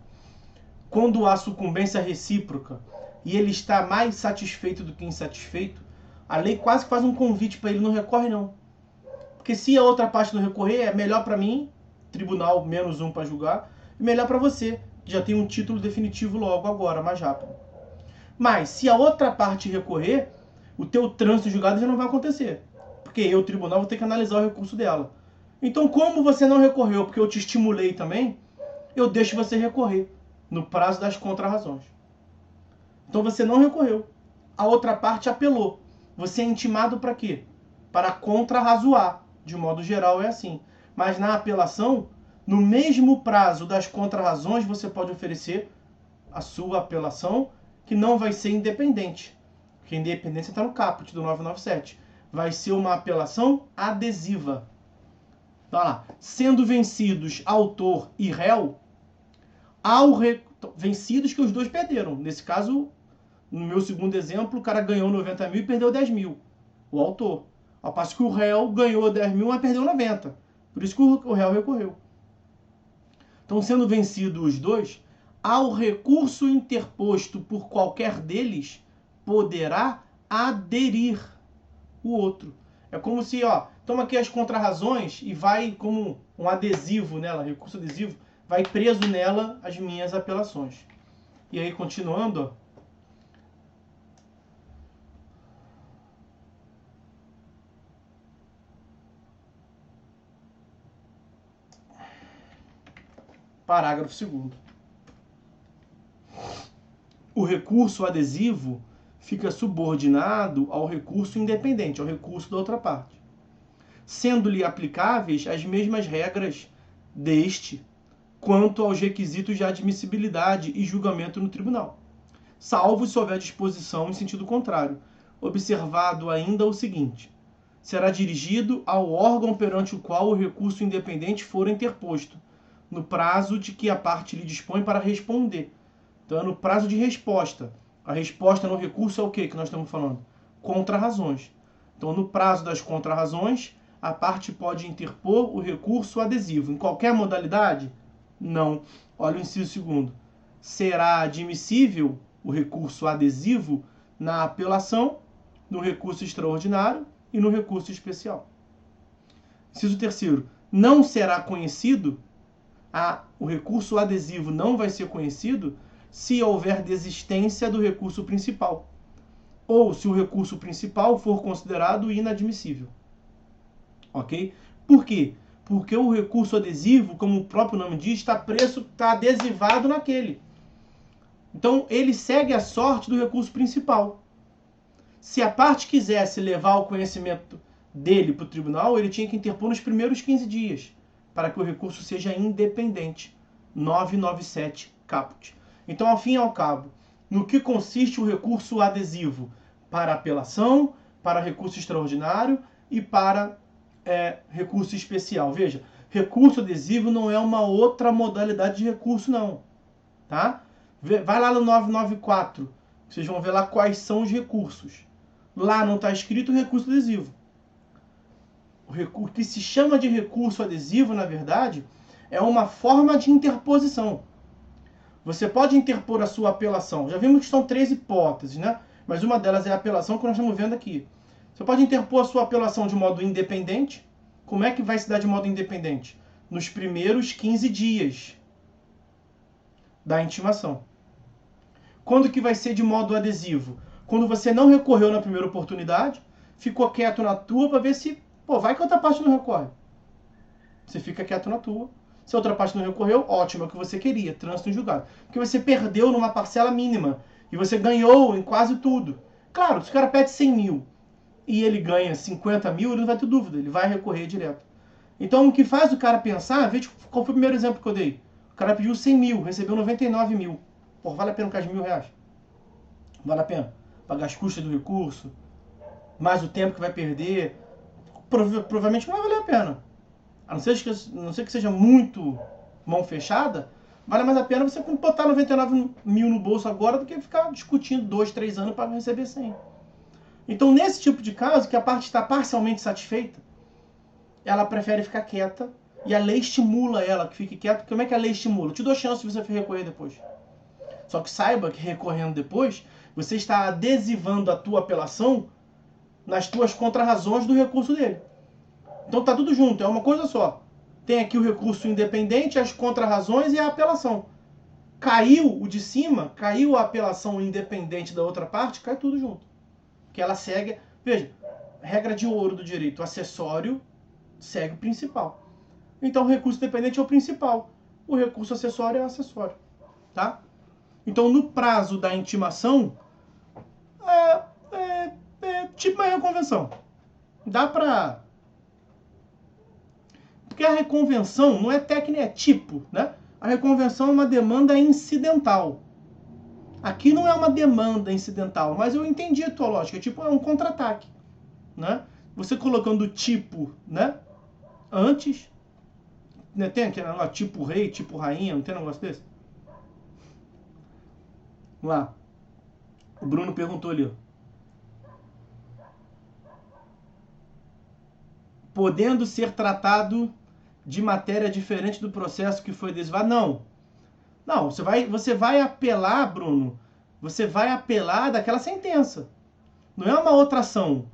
quando há sucumbência recíproca e ele está mais satisfeito do que insatisfeito, a lei quase que faz um convite para ele, não recorre não. Porque se a outra parte não recorrer, é melhor para mim, tribunal menos um para julgar, e melhor para você, que já tem um título definitivo logo agora, mais rápido. Mas se a outra parte recorrer, o teu trânsito julgado já não vai acontecer. Porque eu, tribunal, vou ter que analisar o recurso dela. Então, como você não recorreu, porque eu te estimulei também, eu deixo você recorrer no prazo das contrarrazões. Então você não recorreu. A outra parte apelou. Você é intimado para quê? Para contrarrazoar. De modo geral é assim. Mas na apelação, no mesmo prazo das contrarrazões, você pode oferecer a sua apelação, que não vai ser independente. Porque a independência está no caput do 997. vai ser uma apelação adesiva. Então, lá, sendo vencidos autor e réu, vencidos que os dois perderam. Nesse caso, no meu segundo exemplo, o cara ganhou 90 mil e perdeu 10 mil, o autor. Ao passo que o réu ganhou 10 mil, mas perdeu 90. Por isso que o réu recorreu. Então, sendo vencidos os dois, ao recurso interposto por qualquer deles, poderá aderir o outro. É como se, toma aqui as contrarrazões e vai como um adesivo nela, recurso adesivo, vai preso nela as minhas apelações. E aí, continuando, parágrafo 2º. O recurso adesivo fica subordinado ao recurso independente, ao recurso da outra parte, sendo-lhe aplicáveis as mesmas regras deste quanto aos requisitos de admissibilidade e julgamento no tribunal, salvo se houver disposição em sentido contrário, observado ainda o seguinte: será dirigido ao órgão perante o qual o recurso independente for interposto, no prazo de que a parte lhe dispõe para responder. Então, é no prazo de resposta. A resposta no recurso é o que nós estamos falando? Contrarrazões. Então, no prazo das contrarrazões, a parte pode interpor o recurso adesivo. Em qualquer modalidade? Não. Olha o inciso 2º. Será admissível o recurso adesivo na apelação, no recurso extraordinário e no recurso especial. Inciso 3º. Não será conhecido, o recurso adesivo não vai ser conhecido se houver desistência do recurso principal, ou se o recurso principal for considerado inadmissível. Ok? Por quê? Porque o recurso adesivo, como o próprio nome diz, está adesivado naquele. Então, ele segue a sorte do recurso principal. Se a parte quisesse levar o conhecimento dele para o tribunal, ele tinha que interpor nos primeiros 15 dias, para que o recurso seja independente. 997 caput. Então, ao fim e ao cabo, no que consiste o recurso adesivo? Para apelação, para recurso extraordinário e para recurso especial. Veja, recurso adesivo não é uma outra modalidade de recurso, não. Tá? Vai lá no 994, vocês vão ver lá quais são os recursos. Lá não está escrito recurso adesivo. O que se chama de recurso adesivo, na verdade, é uma forma de interposição. Você pode interpor a sua apelação. Já vimos que são 3 hipóteses, né? Mas uma delas é a apelação que nós estamos vendo aqui. Você pode interpor a sua apelação de modo independente. Como é que vai se dar de modo independente? Nos primeiros 15 dias da intimação. Quando que vai ser de modo adesivo? Quando você não recorreu na primeira oportunidade, ficou quieto na tua para ver se, vai que outra parte não recorre. Você fica quieto na tua. Se a outra parte não recorreu, ótimo, é o que você queria, trânsito em julgado. Porque você perdeu numa parcela mínima e você ganhou em quase tudo. Claro, se o cara pede 100 mil e ele ganha 50 mil, ele não vai ter dúvida, ele vai recorrer direto. Então, o que faz o cara pensar, veja qual foi o primeiro exemplo que eu dei. O cara pediu 100 mil, recebeu 99 mil. Pô, vale a pena ficar de R$1.000? Vale a pena pagar as custas do recurso, mais o tempo que vai perder? Provavelmente não vai valer a pena. A não ser que seja muito mão fechada, vale mais a pena você botar 99 mil no bolso agora do que ficar discutindo 2, 3 anos para receber 100. Então, nesse tipo de caso, que a parte está parcialmente satisfeita, ela prefere ficar quieta e a lei estimula ela que fique quieta. Como é que a lei estimula? Eu te dou chance de você recorrer depois. Só que saiba que recorrendo depois, você está adesivando a tua apelação nas tuas contrarrazões do recurso dele. Então tá tudo junto, é uma coisa só. Tem aqui o recurso independente, as contrarrazões e a apelação. Caiu o de cima, caiu a apelação independente da outra parte, cai tudo junto. Porque ela segue, veja, regra de ouro do direito, o acessório segue o principal. Então o recurso independente é o principal, o recurso acessório é o acessório. Tá? Então no prazo da intimação, tipo uma reconvenção. Dá pra... Porque a reconvenção não é técnica, é tipo, né? A reconvenção é uma demanda incidental. Aqui não é uma demanda incidental, mas eu entendi a tua lógica. É tipo, é um contra-ataque, né? você colocando o tipo, né, antes, né, tem aquele negócio, tipo rei, tipo rainha, não tem um negócio desse? Vamos lá. O Bruno perguntou ali, ó. Podendo ser tratado de matéria diferente do processo que foi adesivado? Não. Não, você vai apelar, Bruno, você vai apelar daquela sentença. Não é uma outra ação.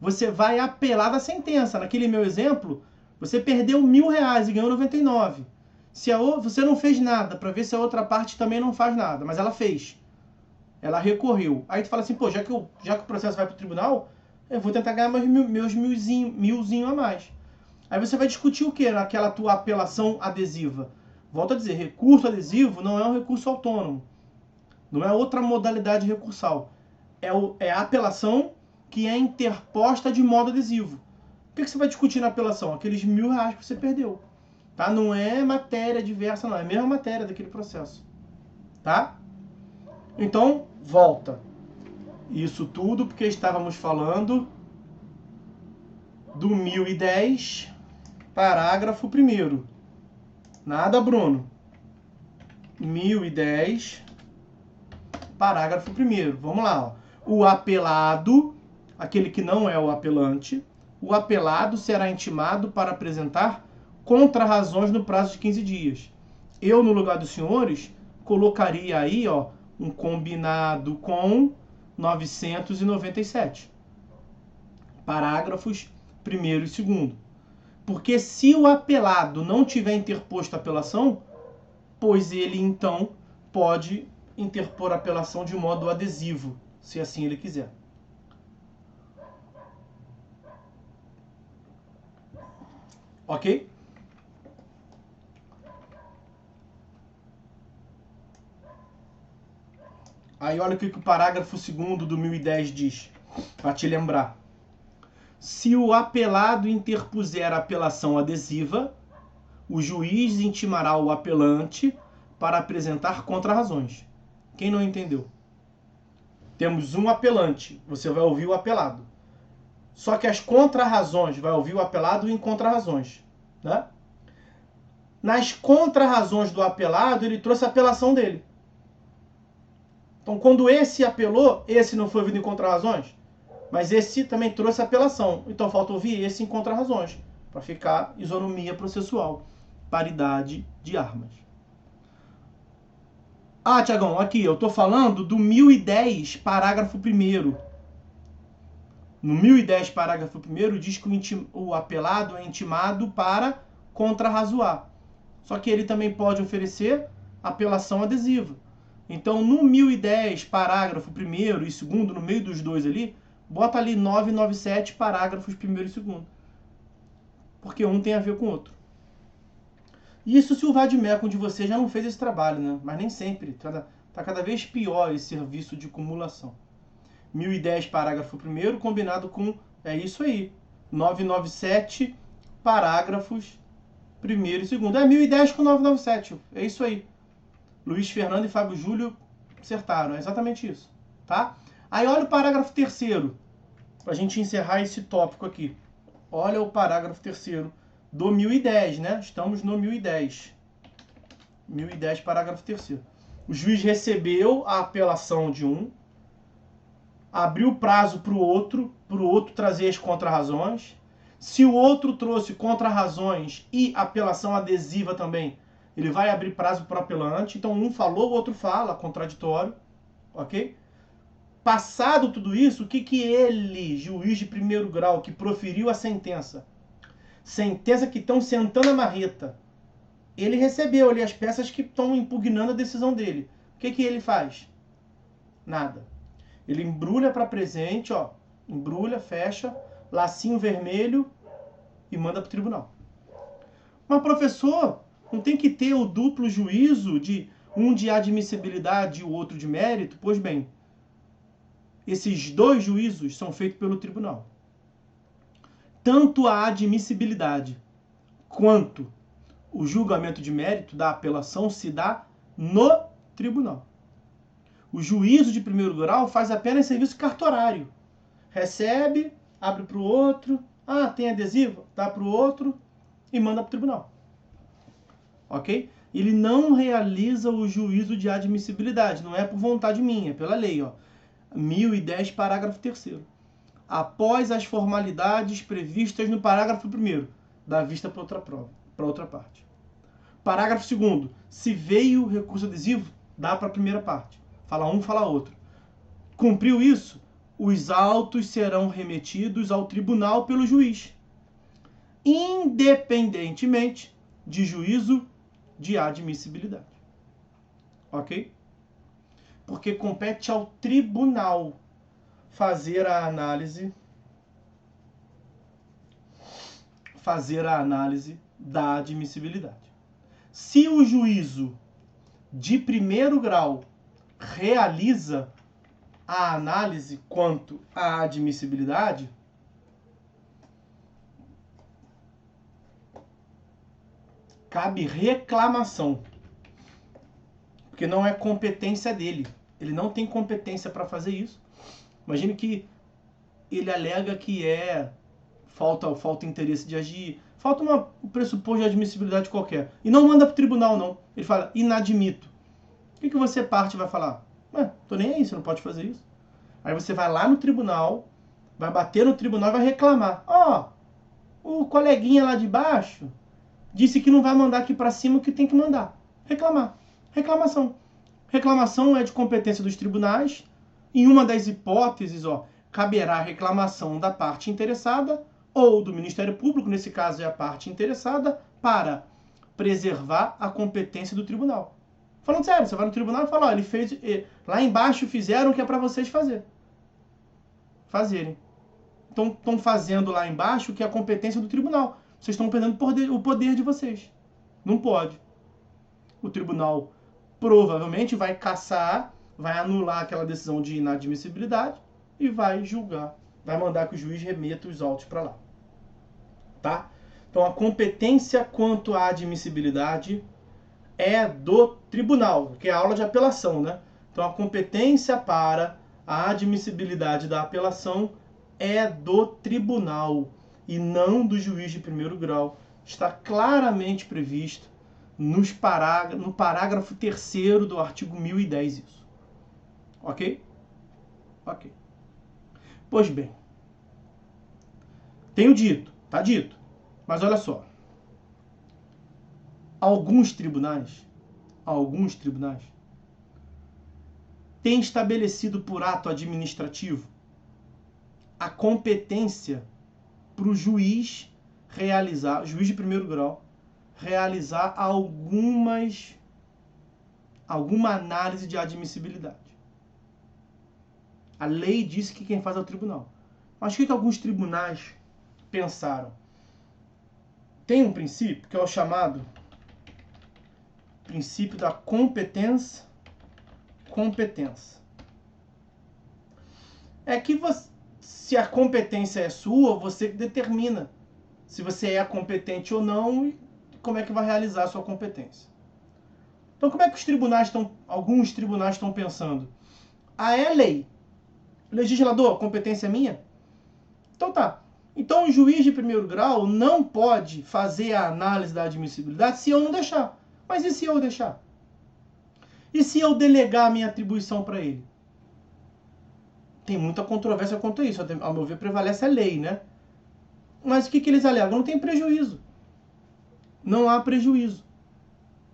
Você vai apelar da sentença. Naquele meu exemplo, você perdeu R$1.000 e ganhou 99. Você não fez nada para ver se a outra parte também não faz nada, mas ela fez. Ela recorreu. Aí tu fala assim, pô, já que o processo vai para o tribunal, eu vou tentar ganhar meus milzinho a mais. Aí você vai discutir o que naquela tua apelação adesiva? Volto a dizer, recurso adesivo não é um recurso autônomo. Não é outra modalidade recursal. É a apelação que é interposta de modo adesivo. O que você vai discutir na apelação? Aqueles R$1.000 que você perdeu. Tá? Não é matéria diversa, não. É a mesma matéria daquele processo. Tá? Então, volta. Isso tudo porque estávamos falando do 1010, parágrafo 1º. Nada, Bruno. 1010, parágrafo 1º. Vamos lá. Ó. O apelado, aquele que não é o apelante, o apelado será intimado para apresentar contrarrazões no prazo de 15 dias. Eu, no lugar dos senhores, colocaria aí, ó, um combinado com 997. Parágrafos 1º e 2º. Porque se o apelado não tiver interposto a apelação, pois ele então pode interpor a apelação de modo adesivo, se assim ele quiser. Ok? Aí olha o que o parágrafo 2º do 1010 diz, para te lembrar. Se o apelado interpuser apelação adesiva, o juiz intimará o apelante para apresentar contrarrazões. Quem não entendeu? Temos um apelante, você vai ouvir o apelado. Só que as contrarrazões, vai ouvir o apelado em contrarrazões. Né? Nas contrarrazões do apelado, ele trouxe a apelação dele. Então, quando esse apelou, esse não foi ouvido em contrarrazões, mas esse também trouxe apelação. Então, falta ouvir esse em contrarrazões, para ficar isonomia processual, paridade de armas. Ah, Tiagão, aqui, eu estou falando do 1010, parágrafo 1º. No 1010, parágrafo 1º, diz que o apelado é intimado para contrarrazoar. Só que ele também pode oferecer apelação adesiva. Então, no 1010, parágrafo 1º e 2º, no meio dos dois ali, bota ali 997, parágrafos 1º e 2º. Porque um tem a ver com o outro. Isso se o vade-mecum de você já não fez esse trabalho, né? Mas nem sempre. Está cada vez pior esse serviço de cumulação. 1010, parágrafo 1º, combinado com, é isso aí, 997, parágrafos 1º e 2º. É 1010 com 997, é isso aí. Luiz Fernando e Fábio Júlio acertaram, é exatamente isso. Tá? Aí olha o parágrafo 3º, para a gente encerrar esse tópico aqui. Olha o parágrafo 3º do 1010, né? Estamos no 1010. 1010, parágrafo 3º. O juiz recebeu a apelação de um, abriu prazo para o outro trazer as contrarrazões. Se o outro trouxe contrarrazões e apelação adesiva também, ele vai abrir prazo para o apelante. Então, um falou, o outro fala, contraditório. Ok? Passado tudo isso, o que ele, juiz de primeiro grau, que proferiu a sentença que estão sentando a marreta, ele recebeu ali as peças que estão impugnando a decisão dele. O que ele faz? Nada. Ele embrulha para presente, ó, embrulha, fecha, lacinho vermelho e manda para o tribunal. Mas, professor, não tem que ter o duplo juízo de um de admissibilidade e o outro de mérito? Pois bem, esses dois juízos são feitos pelo tribunal. Tanto a admissibilidade quanto o julgamento de mérito da apelação se dá no tribunal. O juízo de primeiro grau faz apenas serviço cartorário. Recebe, abre para o outro, tem adesivo, dá para o outro e manda para o tribunal. Ok? Ele não realiza o juízo de admissibilidade, não é por vontade minha, é pela lei, 1010, parágrafo 3º. Após as formalidades previstas no parágrafo 1º, dá vista para outra prova, para outra parte. Parágrafo 2º, se veio recurso adesivo, dá para a primeira parte. Fala um, fala outro. Cumpriu isso, os autos serão remetidos ao tribunal pelo juiz, independentemente de juízo de admissibilidade. Ok? Porque compete ao tribunal fazer a análise da admissibilidade. Se o juízo de primeiro grau realiza a análise quanto à admissibilidade, cabe reclamação, porque não é competência dele. Ele não tem competência para fazer isso. Imagine que ele alega que falta interesse de agir, falta um pressuposto de admissibilidade qualquer, e não manda para o tribunal, não. Ele fala, inadmito. O que você parte vai falar? Tô nem aí, você não pode fazer isso. Aí você vai lá no tribunal, vai bater no tribunal e vai reclamar. O coleguinha lá de baixo disse que não vai mandar aqui para cima o que tem que mandar. Reclamar. Reclamação. Reclamação é de competência dos tribunais. Em uma das hipóteses, caberá a reclamação da parte interessada ou do Ministério Público, nesse caso é a parte interessada, para preservar a competência do tribunal. Falando sério, você vai no tribunal e fala, ele fez, lá embaixo fizeram o que é para vocês fazerem. Então, estão fazendo lá embaixo o que é a competência do tribunal. Vocês estão perdendo o poder de vocês. Não pode. O tribunal provavelmente vai cassar, vai anular aquela decisão de inadmissibilidade e vai julgar, vai mandar que o juiz remeta os autos para lá. Tá? Então, a competência quanto à admissibilidade é do tribunal, que é a aula de apelação, né? Então, a competência para a admissibilidade da apelação é do tribunal e não do juiz de primeiro grau. Está claramente previsto no parágrafo 3º do artigo 1010 isso. Ok? Ok. Pois bem, tenho dito, tá dito, mas olha só. Alguns tribunais têm estabelecido por ato administrativo a competência para o juiz realizar, juiz de primeiro grau, realizar alguma análise de admissibilidade. A lei diz que quem faz é o tribunal. Mas o que alguns tribunais pensaram? Tem um princípio que é o chamado princípio da competência. É que se a competência é sua, você que determina se você é competente ou não e como é que vai realizar a sua competência. Então, como é que alguns tribunais estão pensando? É lei. Legislador, a competência é minha? Então tá. Então o juiz de primeiro grau não pode fazer a análise da admissibilidade se eu não deixar. Mas e se eu deixar? E se eu delegar a minha atribuição para ele? Tem muita controvérsia quanto a isso. Ao meu ver, prevalece a lei, né? Mas o que eles alegam? Não tem prejuízo. Não há prejuízo.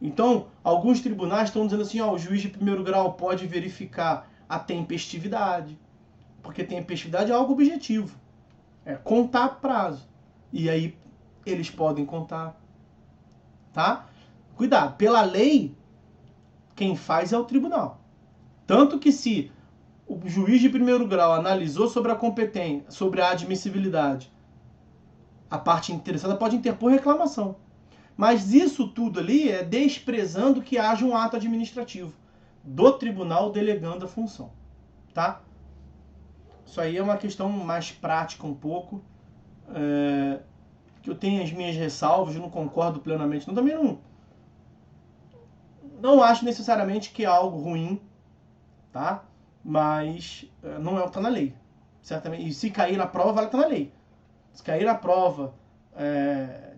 Então, alguns tribunais estão dizendo assim, o juiz de primeiro grau pode verificar a tempestividade. Porque tempestividade é algo objetivo. É contar prazo. E aí, eles podem contar. Tá? Cuidado, pela lei, quem faz é o tribunal. Tanto que se o juiz de primeiro grau analisou sobre a competência, sobre a admissibilidade, a parte interessada pode interpor reclamação. Mas isso tudo ali é desprezando que haja um ato administrativo do tribunal delegando a função. Tá? Isso aí é uma questão mais prática um pouco, que eu tenho as minhas ressalvas, eu não concordo plenamente. Eu também não acho necessariamente que é algo ruim, tá? Mas não é o que está na lei. certamente. E se cair na prova, ela está na lei. Se cair na prova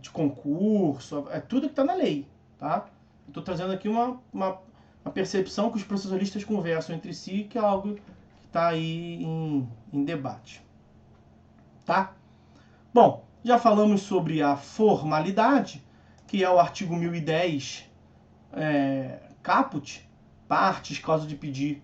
de concurso, é tudo que está na lei, tá? Estou trazendo aqui uma percepção que os processualistas conversam entre si, que é algo que está aí em debate, tá? Bom, já falamos sobre a formalidade, que é o artigo 1010, caput, partes, causa de pedir